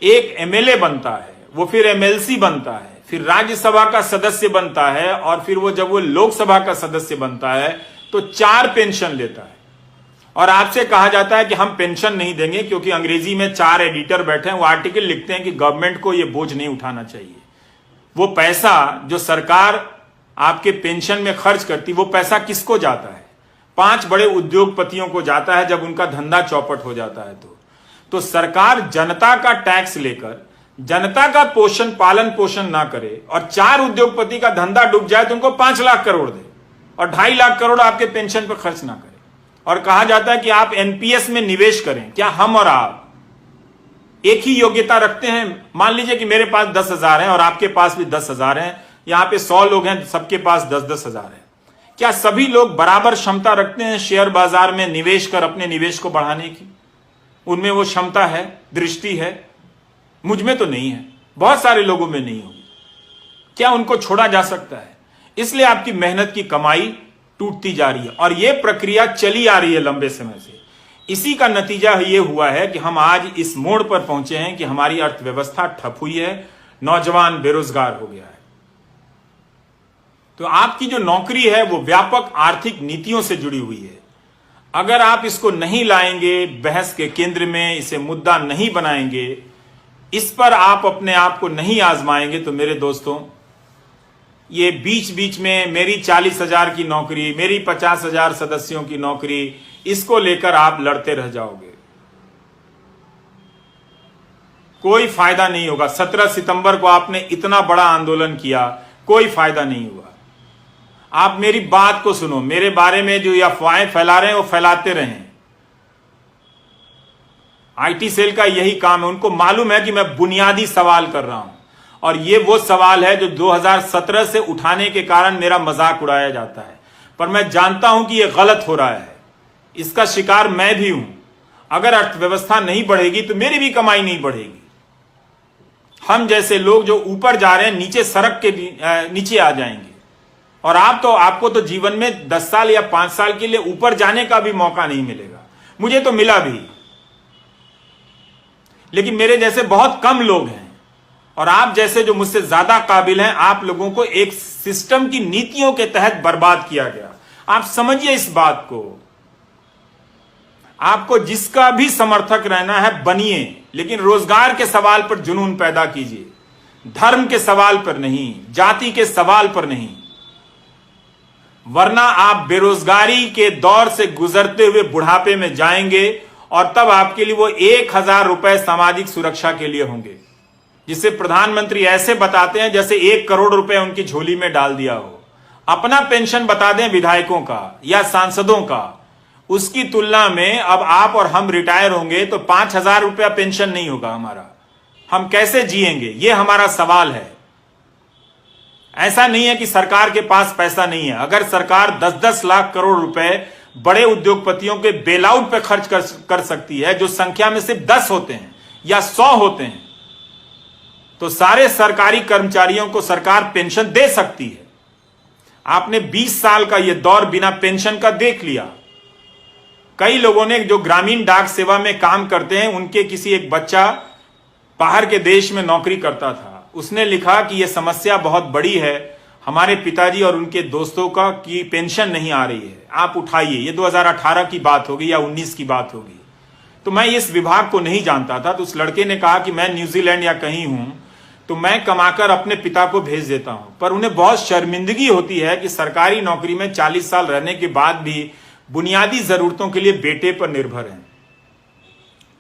एक एमएलए बनता है, वो फिर एमएलसी बनता है, फिर राज्यसभा का सदस्य बनता है, और फिर वो जब वो लोकसभा का सदस्य बनता है तो 4 पेंशन लेता है। और आपसे कहा जाता है कि हम पेंशन नहीं देंगे, क्योंकि अंग्रेजी में 4 एडिटर बैठे हैं, वो आर्टिकल लिखते हैं कि गवर्नमेंट को ये बोझ नहीं उठाना चाहिए। वो पैसा जो सरकार आपके पेंशन में खर्च करती, वो पैसा किसको जाता है? 5 बड़े उद्योगपतियों को जाता है जब उनका धंधा चौपट हो जाता है। तो सरकार जनता का टैक्स लेकर जनता का पालन पोषण ना करे और 4 उद्योगपति का धंधा डूब जाए तो उनको 5 लाख करोड़ दे और 2.5 लाख करोड़ आपके पेंशन पर खर्च ना करे। और कहा जाता है कि आप एनपीएस में निवेश करें। क्या हम और आप एक ही योग्यता रखते हैं? मान लीजिए कि मेरे पास 10,000 है और आपके पास भी 10,000 है, यहां पे 100 लोग हैं, सबके पास 10-10 हजार है। क्या सभी लोग बराबर क्षमता रखते हैं शेयर बाजार में निवेश कर अपने निवेश को बढ़ाने की? उनमें वो क्षमता है, दृष्टि है? मुझ में तो नहीं है, बहुत सारे लोगों में नहीं होगी। क्या उनको छोड़ा जा सकता है? इसलिए आपकी मेहनत की कमाई टूटती जा रही है और यह प्रक्रिया चली आ रही है लंबे समय से। इसी का नतीजा यह हुआ है कि हम आज इस मोड़ पर पहुंचे हैं कि हमारी अर्थव्यवस्था ठप हुई है, नौजवान बेरोजगार हो गया है। तो आपकी जो नौकरी है वो व्यापक आर्थिक नीतियों से जुड़ी हुई है। अगर आप इसको नहीं लाएंगे बहस के केंद्र में, इसे मुद्दा नहीं बनाएंगे, इस पर आप अपने आप को नहीं आजमाएंगे, तो मेरे दोस्तों, ये बीच बीच में मेरी 40,000 की नौकरी, मेरी 50,000 सदस्यों की नौकरी, इसको लेकर आप लड़ते रह जाओगे। कोई फायदा नहीं होगा। 17 सितंबर को आपने इतना बड़ा आंदोलन किया, कोई फायदा नहीं हुआ। आप मेरी बात को सुनो, मेरे बारे में जो अफवाहें फैला रहे हैं वो फैलाते रहें। आईटी सेल का यही काम है। उनको मालूम है कि मैं बुनियादी सवाल कर रहा हूं और ये वो सवाल है जो 2017 से उठाने के कारण मेरा मजाक उड़ाया जाता है, पर मैं जानता हूं कि ये गलत हो रहा है। इसका शिकार मैं भी हूं। अगर अर्थव्यवस्था नहीं बढ़ेगी तो मेरी भी कमाई नहीं बढ़ेगी। हम जैसे लोग जो ऊपर जा रहे हैं नीचे सड़क के नीचे आ जाएंगे। और आपको तो जीवन में 10 साल या 5 साल के लिए ऊपर जाने का भी मौका नहीं मिलेगा। मुझे तो मिला भी, लेकिन मेरे जैसे बहुत कम लोग हैं और आप जैसे जो मुझसे ज्यादा काबिल हैं, आप लोगों को एक सिस्टम की नीतियों के तहत बर्बाद किया गया। आप समझिए इस बात को। आपको जिसका भी समर्थक रहना है बनिए, लेकिन रोजगार के सवाल पर जुनून पैदा कीजिए, धर्म के सवाल पर नहीं, जाति के सवाल पर नहीं, वरना आप बेरोजगारी के दौर से गुजरते हुए बुढ़ापे में जाएंगे और तब आपके लिए वो 1,000 रुपए सामाजिक सुरक्षा के लिए होंगे, जिसे प्रधानमंत्री ऐसे बताते हैं जैसे 1 करोड़ रुपए उनकी झोली में डाल दिया हो। अपना पेंशन बता दें विधायकों का या सांसदों का, उसकी तुलना में अब आप और हम रिटायर होंगे तो 5,000 रुपया पेंशन नहीं होगा हमारा। हम कैसे जिएंगे, ये हमारा सवाल है। ऐसा नहीं है कि सरकार के पास पैसा नहीं है। अगर सरकार 10-10 लाख करोड़ रुपए बड़े उद्योगपतियों के बेलआउट पे खर्च कर सकती है, जो संख्या में सिर्फ 10 होते हैं या 100 होते हैं, तो सारे सरकारी कर्मचारियों को सरकार पेंशन दे सकती है। आपने 20 साल का यह दौर बिना पेंशन का देख लिया। कई लोगों ने जो ग्रामीण डाक सेवा में काम करते हैं, उनके किसी एक बच्चा बाहर के देश में नौकरी करता था, उसने लिखा कि यह समस्या बहुत बड़ी है, हमारे पिताजी और उनके दोस्तों का की पेंशन नहीं आ रही है, आप उठाइए। ये 2018 की बात होगी या 19 की बात होगी। तो मैं इस विभाग को नहीं जानता था, तो उस लड़के ने कहा कि मैं न्यूजीलैंड या कहीं हूं तो मैं कमाकर अपने पिता को भेज देता हूं। पर उन्हें बहुत शर्मिंदगी होती है कि सरकारी नौकरी में 40 साल रहने के बाद भी बुनियादी जरूरतों के लिए बेटे पर निर्भर हैं।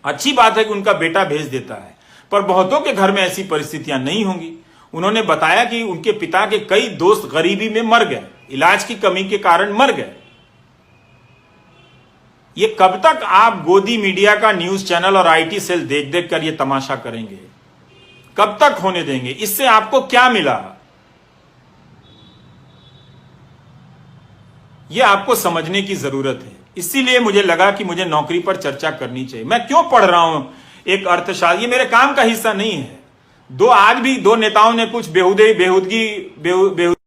अच्छी बात है कि उनका बेटा भेज देता है, पर बहुतों के घर में ऐसी परिस्थितियां नहीं होंगी। उन्होंने बताया कि उनके पिता के कई दोस्त गरीबी में मर गए, इलाज की कमी के कारण मर गए। ये कब तक आप गोदी मीडिया का न्यूज चैनल और आईटी सेल देख देख कर ये तमाशा करेंगे? कब तक होने देंगे? इससे आपको क्या मिला? यह आपको समझने की जरूरत है। इसीलिए मुझे लगा कि मुझे नौकरी पर चर्चा करनी चाहिए। मैं क्यों पढ़ रहा हूं एक अर्थशास्त्र, ये मेरे काम का हिस्सा नहीं है। आज भी दो नेताओं ने कुछ बेहुदगी